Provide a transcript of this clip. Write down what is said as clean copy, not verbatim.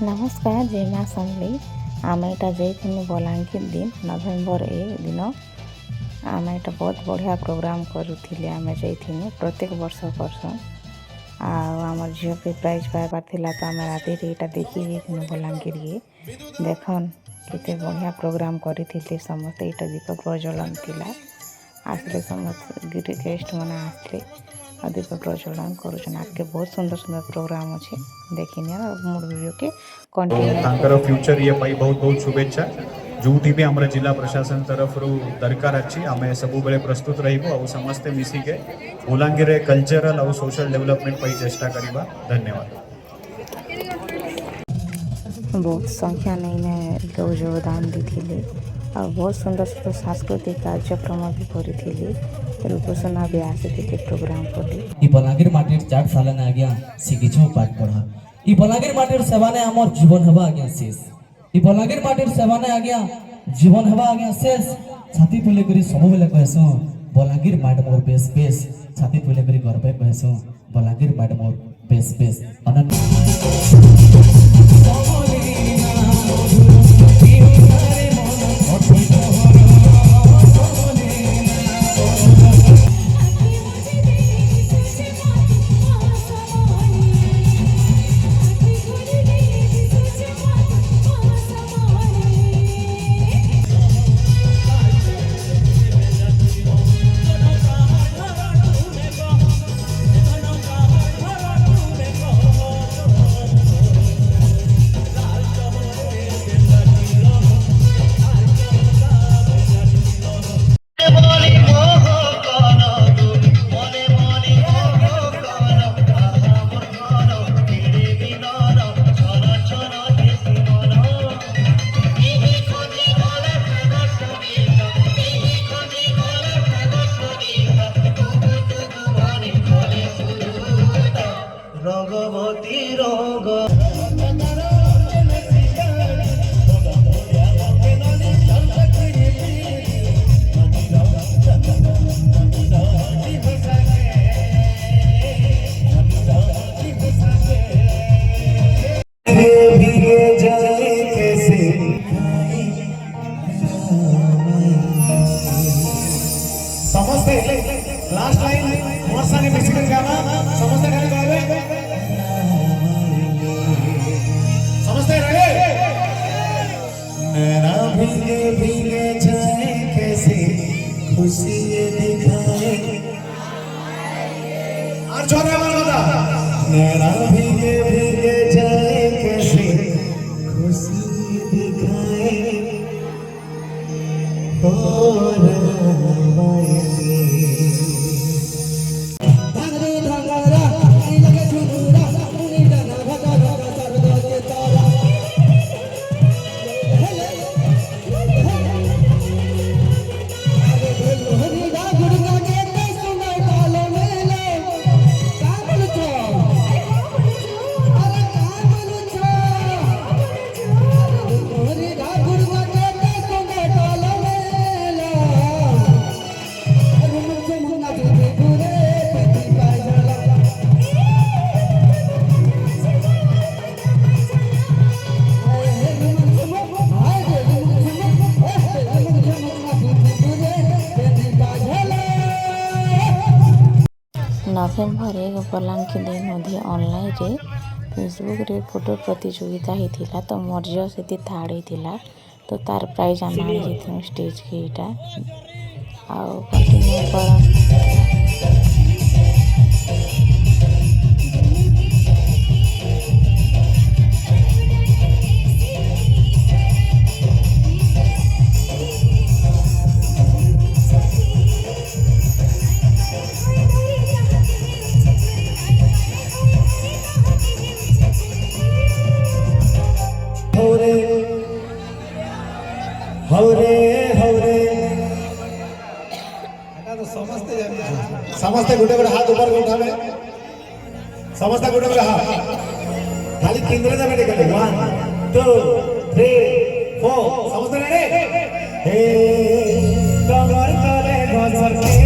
नमस्कार जय माँ समली आम यहाँ जाइनु बलांगीर दिन नवेम्बर 1 दिन आम यहाँ बहुत बढ़िया प्रोग्राम करूँ आम जाइनु प्रत्येक वर्ष करसन आम झील के प्राइज पाइबार थिला तो आम राति यहाँ देखी जाइनु बलांगीर के देखन केते बढ़िया प्रोग्राम करते समस्ते यहाँ दीप प्रज्वलन थिला आसले समस्त गेस्ट मैंने आसले दीप प्रज्वलन करुछन आगे बहुत सुंदर सुंदर प्रोग्राम अच्छे देखिए मोर वीडियो के कंटिन्यू फ्यूचर ये पाई बहुत बहुत शुभेच्छा जोटी भी आम जिला प्रशासन तरफ दरकार अच्छी आम सब बेले प्रस्तुत रही समस्ते मिसिके बलांगीर कल्चरल और सोशल डेवलपमेंट पाई चेष्टा करवा। धन्यवाद। बहुत संख्या नहीं लोग योगदान दी और बहुत सुंदर सुंदर सांस्कृतिक कार्यक्रम भी करी रूपसना भी आसी प्रोग्राम कर बलांगीर माटिर 4 साल आज्ञा शिखिछु पाठ पढ़ा बलांगीर माटिर सेवा ने आमर जीवन हवा आज्ञा शेष बलांगीर माटिर सेवा ने आज्ञा जीवन हवा आज्ञा शेष छाती फुले करी सब बेले कहसु बलांगीर माट मोर बेस बेस छाती फुले करी गर्व कहसु बलांगीर माट मोर बेस बेस अनंत लास्ट लाइन मोर संगे मिक्सिंग गाना समस्त खाली गावे समस्त रेडी नैना भीगे भीगे जाए कैसे खुशी ये दिखाए और जोर में बता नैना भीगे भीगे जाए कैसे खुशी ये दिखाए और नवेम्बर 1 बलांगीर दिन मध्य ऑनलाइन रे फेसबुक रे फोटो प्रतियोगिता होता तो मोर झील से थार्ड होता तो तार प्राइज आम आनी स्टेज के यहाँ आउ कंटिन्यू कर समस्ते गोटे गोटे हाथ ऊपर उठावे समस्ते गोटे गोटे हाथ खाली केंद्र जाबे निकले 1 2 3 4 समस्ते रेडी हे कमर तले घसर के